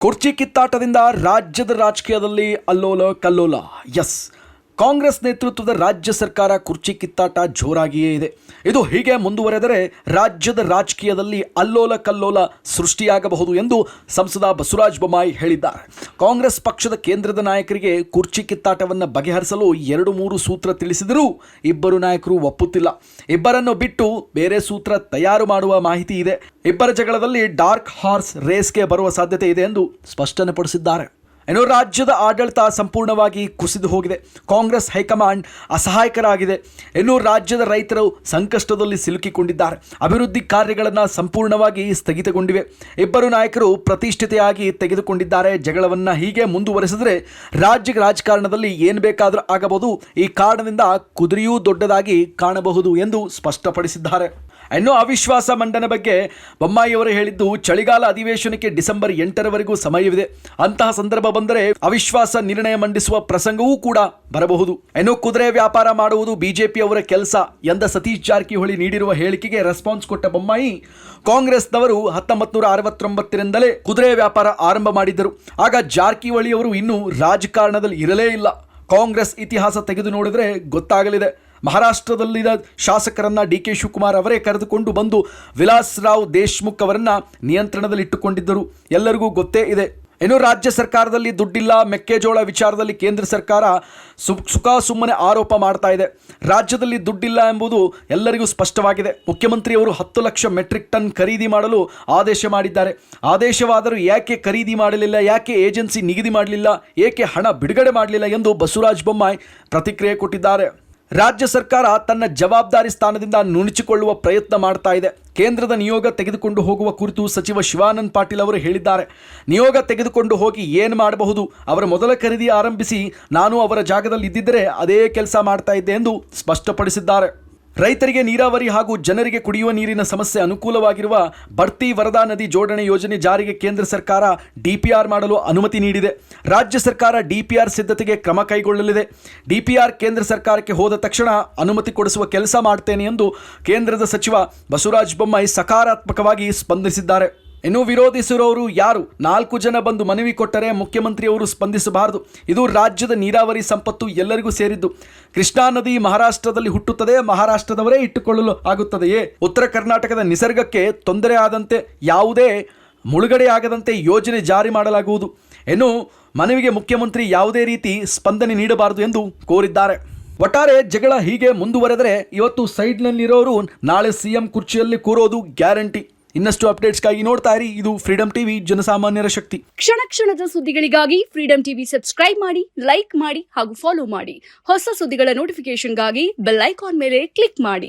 ಕುರ್ಚಿ ಕಿತ್ತಾಟದಿಂದ ರಾಜ್ಯದ ರಾಜಕೀಯದಲ್ಲಿ ಅಲ್ಲೋಲ ಕಲ್ಲೋಲ. ಎಸ್, ಕಾಂಗ್ರೆಸ್ ನೇತೃತ್ವದ ರಾಜ್ಯ ಸರ್ಕಾರ ಕುರ್ಚಿ ಕಿತ್ತಾಟ ಜೋರಾಗಿಯೇ ಇದೆ. ಇದು ಹೀಗೆ ಮುಂದುವರೆದರೆ ರಾಜ್ಯದ ರಾಜಕೀಯದಲ್ಲಿ ಅಲ್ಲೋಲ ಕಲ್ಲೋಲ ಸೃಷ್ಟಿಯಾಗಬಹುದು ಎಂದು ಸಂಸದ ಬಸವರಾಜ ಬೊಮ್ಮಾಯಿ ಹೇಳಿದ್ದಾರೆ. ಕಾಂಗ್ರೆಸ್ ಪಕ್ಷದ ಕೇಂದ್ರದ ನಾಯಕರಿಗೆ ಕುರ್ಚಿ ಕಿತ್ತಾಟವನ್ನು ಬಗೆಹರಿಸಲು 2-3 ಸೂತ್ರ ತಿಳಿಸಿದರೂ ಇಬ್ಬರು ನಾಯಕರು ಒಪ್ಪುತ್ತಿಲ್ಲ. ಇಬ್ಬರನ್ನು ಬಿಟ್ಟು ಬೇರೆ ಸೂತ್ರ ತಯಾರು ಮಾಡುವ ಮಾಹಿತಿ ಇದೆ. ಇಬ್ಬರ ಜಗಳದಲ್ಲಿ ಡಾರ್ಕ್ ಹಾರ್ಸ್ ರೇಸ್ಗೆ ಬರುವ ಸಾಧ್ಯತೆ ಇದೆ ಎಂದು ಸ್ಪಷ್ಟನೆಪಡಿಸಿದ್ದಾರೆ. ಇನ್ನು ರಾಜ್ಯದ ಆಡಳಿತ ಸಂಪೂರ್ಣವಾಗಿ ಕುಸಿದು ಹೋಗಿದೆ. ಕಾಂಗ್ರೆಸ್ ಹೈಕಮಾಂಡ್ ಅಸಹಾಯಕರಾಗಿದೆ. ಇನ್ನು ರಾಜ್ಯದ ರೈತರು ಸಂಕಷ್ಟದಲ್ಲಿ ಸಿಲುಕಿಕೊಂಡಿದ್ದಾರೆ. ಅಭಿವೃದ್ಧಿ ಕಾರ್ಯಗಳನ್ನು ಸಂಪೂರ್ಣವಾಗಿ ಸ್ಥಗಿತಗೊಂಡಿವೆ. ಇಬ್ಬರು ನಾಯಕರು ಪ್ರತಿಷ್ಠಿತೆಯಾಗಿ ತೆಗೆದುಕೊಂಡಿದ್ದಾರೆ. ಜಗಳವನ್ನು ಹೀಗೆ ಮುಂದುವರೆಸಿದರೆ ರಾಜ್ಯ ರಾಜಕಾರಣದಲ್ಲಿ ಏನು ಬೇಕಾದರೂ ಆಗಬಹುದು. ಈ ಕಾರಣದಿಂದ ಕುದುರೆಯೂ ದೊಡ್ಡದಾಗಿ ಕಾಣಬಹುದು ಎಂದು ಸ್ಪಷ್ಟಪಡಿಸಿದ್ದಾರೆ. ಇನ್ನು ಅವಿಶ್ವಾಸ ಮಂಡನೆ ಬಗ್ಗೆ ಬೊಮ್ಮಾಯಿಯವರು ಹೇಳಿದ್ದು, ಚಳಿಗಾಲ ಅಧಿವೇಶನಕ್ಕೆ ಡಿಸೆಂಬರ್ 8ರವರೆಗೂ ಸಮಯವಿದೆ. ಅಂತಹ ಸಂದರ್ಭ ಬಂದರೆ ಅವಿಶ್ವಾಸ ನಿರ್ಣಯ ಮಂಡಿಸುವ ಪ್ರಸಂಗವೂ ಕೂಡ ಬರಬಹುದು. ಇನ್ನು ಕುದುರೆ ವ್ಯಾಪಾರ ಮಾಡುವುದು ಬಿಜೆಪಿಯವರ ಕೆಲಸ ಎಂದ ಸತೀಶ್ ಜಾರಕಿಹೊಳಿ ನೀಡಿರುವ ಹೇಳಿಕೆಗೆ ರೆಸ್ಪಾನ್ಸ್ ಕೊಟ್ಟ ಬೊಮ್ಮಾಯಿ, ಕಾಂಗ್ರೆಸ್ನವರು 1969ರಿಂದಲೇ ಕುದುರೆ ವ್ಯಾಪಾರ ಆರಂಭ ಮಾಡಿದ್ದರು. ಆಗ ಜಾರಕಿಹೊಳಿಯವರು ಇನ್ನೂ ರಾಜಕಾರಣದಲ್ಲಿ ಇರಲೇ ಇಲ್ಲ. ಕಾಂಗ್ರೆಸ್ ಇತಿಹಾಸ ತೆಗೆದು ನೋಡಿದರೆ ಗೊತ್ತಾಗಲಿದೆ. ಮಹಾರಾಷ್ಟ್ರದಲ್ಲಿನ ಶಾಸಕರನ್ನ ಡಿ.ಕೆ. ಶಿವಕುಮಾರ್ ಅವರೇ ಕರೆದುಕೊಂಡು ಬಂದು ವಿಲಾಸ್ ರಾವ್ ದೇಶ್ಮುಖ್ ಅವರನ್ನ ನಿಯಂತ್ರಣದಲ್ಲಿಟ್ಟುಕೊಂಡಿದ್ದರು. ಎಲ್ಲರಿಗೂ ಗೊತ್ತೇ ಇದೆ. ಇನ್ನು ರಾಜ್ಯ ಸರ್ಕಾರದಲ್ಲಿ ದುಡ್ಡಿಲ್ಲ, ಮೆಕ್ಕೆಜೋಳ ವಿಚಾರದಲ್ಲಿ ಕೇಂದ್ರ ಸರ್ಕಾರ ಸುಮ್ಮನೆ ಆರೋಪ ಮಾಡ್ತಾ ಇದೆ. ರಾಜ್ಯದಲ್ಲಿ ದುಡ್ಡಿಲ್ಲ ಎಂಬುದು ಎಲ್ಲರಿಗೂ ಸ್ಪಷ್ಟವಾಗಿದೆ. ಮುಖ್ಯಮಂತ್ರಿಯವರು 10 ಲಕ್ಷ ಮೆಟ್ರಿಕ್ ಟನ್ ಖರೀದಿ ಮಾಡಲು ಆದೇಶ ಮಾಡಿದ್ದಾರೆ. ಆದೇಶವಾದರೂ ಯಾಕೆ ಖರೀದಿ ಮಾಡಲಿಲ್ಲ, ಯಾಕೆ ಏಜೆನ್ಸಿ ನಿಗದಿ ಮಾಡಲಿಲ್ಲ, ಏಕೆ ಹಣ ಬಿಡುಗಡೆ ಮಾಡಲಿಲ್ಲ ಎಂದು ಬಸವರಾಜ ಬೊಮ್ಮಾಯಿ ಪ್ರತಿಕ್ರಿಯೆ ಕೊಟ್ಟಿದ್ದಾರೆ. ರಾಜ್ಯ ಸರ್ಕಾರ ತನ್ನ ಜವಾಬ್ದಾರಿ ಸ್ಥಾನದಿಂದ ನುಣುಚಿಕೊಳ್ಳುವ ಪ್ರಯತ್ನ ಮಾಡ್ತಾ ಇದೆ. ಕೇಂದ್ರದ ನಿಯೋಗ ತೆಗೆದುಕೊಂಡು ಹೋಗುವ ಕುರಿತು ಸಚಿವ ಶಿವಾನಂದ ಪಾಟೀಲ್ ಅವರು ಹೇಳಿದ್ದಾರೆ. ನಿಯೋಗ ತೆಗೆದುಕೊಂಡು ಹೋಗಿ ಏನು ಮಾಡಬಹುದು? ಅವರ ಮೊದಲ ಖರೀದಿ ಆರಂಭಿಸಿ ನಾನು ಅವರ ಜಾಗದಲ್ಲಿ ಇದ್ದಿದ್ದರೆ ಅದೇ ಕೆಲಸ ಮಾಡ್ತಾ ಇದ್ದೆ ಎಂದು ಸ್ಪಷ್ಟಪಡಿಸಿದ್ದಾರೆ. ರೈತರಿಗೆ ನೀರಾವರಿ ಹಾಗೂ ಜನರಿಗೆ ಕುಡಿಯುವ ನೀರಿನ ಸಮಸ್ಯೆ ಅನುಕೂಲವಾಗಿರುವ ಬಡ್ತಿ ವರದಾ ನದಿ ಜೋಡಣೆ ಯೋಜನೆ ಜಾರಿಗೆ ಕೇಂದ್ರ ಸರ್ಕಾರ ಡಿಪಿಆರ್ ಮಾಡಲು ಅನುಮತಿ ನೀಡಿದೆ. ರಾಜ್ಯ ಸರ್ಕಾರ ಡಿಪಿಆರ್ ಸಿದ್ಧತೆಗೆ ಕ್ರಮ ಕೈಗೊಳ್ಳಲಿದೆ. ಡಿಪಿಆರ್ ಕೇಂದ್ರ ಸರ್ಕಾರಕ್ಕೆ ಹೋದ ತಕ್ಷಣ ಅನುಮತಿ ಕೊಡಿಸುವ ಕೆಲಸ ಮಾಡ್ತೇನೆ ಎಂದು ಕೇಂದ್ರದ ಸಚಿವ ಬಸವರಾಜ ಬೊಮ್ಮಾಯಿ ಸಕಾರಾತ್ಮಕವಾಗಿ ಸ್ಪಂದಿಸಿದ್ದಾರೆ. ಇನ್ನು ವಿರೋಧಿಸಿರೋರು ಯಾರು? 4 ಜನ ಬಂದು ಮನವಿ ಕೊಟ್ಟರೆ ಮುಖ್ಯಮಂತ್ರಿಯವರು ಸ್ಪಂದಿಸಬಾರದು. ಇದು ರಾಜ್ಯದ ನೀರಾವರಿ ಸಂಪತ್ತು ಎಲ್ಲರಿಗೂ ಸೇರಿದ್ದು. ಕೃಷ್ಣಾ ನದಿ ಮಹಾರಾಷ್ಟ್ರದಲ್ಲಿ ಹುಟ್ಟುತ್ತದೆ, ಮಹಾರಾಷ್ಟ್ರದವರೇ ಇಟ್ಟುಕೊಳ್ಳಲು ಆಗುತ್ತದೆಯೇ? ಉತ್ತರ ಕರ್ನಾಟಕದ ನಿಸರ್ಗಕ್ಕೆ ತೊಂದರೆ ಆದಂತೆ, ಯಾವುದೇ ಮುಳುಗಡೆಯಾಗದಂತೆ ಯೋಜನೆ ಜಾರಿ ಮಾಡಲಾಗುವುದು. ಇನ್ನು ಮನವಿಗೆ ಮುಖ್ಯಮಂತ್ರಿ ಯಾವುದೇ ರೀತಿ ಸ್ಪಂದನೆ ನೀಡಬಾರದು ಎಂದು ಕೋರಿದ್ದಾರೆ. ಒಟ್ಟಾರೆ ಜಗಳ ಹೀಗೆ ಮುಂದುವರೆದರೆ ಇವತ್ತು ಸೈಡ್ನಲ್ಲಿರೋರು ನಾಳೆ ಸಿಎಂ ಕುರ್ಚಿಯಲ್ಲಿ ಕೂರೋದು ಗ್ಯಾರಂಟಿ. ಇನ್ನಷ್ಟು ಅಪ್ಡೇಟ್ಸ್ಗಾಗಿ ನೋಡ್ತಾ ಇರಿ, ಇದು ಫ್ರೀಡಂ ಟಿವಿ, ಜನಸಾಮಾನ್ಯರ ಶಕ್ತಿ. ಕ್ಷಣ ಕ್ಷಣದ ಸುದ್ದಿಗಳಿಗಾಗಿ ಫ್ರೀಡಂ ಟಿವಿ ಸಬ್ಸ್ಕ್ರೈಬ್ ಮಾಡಿ, ಲೈಕ್ ಮಾಡಿ ಹಾಗೂ ಫಾಲೋ ಮಾಡಿ. ಹೊಸ ಸುದ್ದಿಗಳ ನೋಟಿಫಿಕೇಶನ್ಗಾಗಿ ಬೆಲ್ ಐಕಾನ್ ಮೇಲೆ ಕ್ಲಿಕ್ ಮಾಡಿ.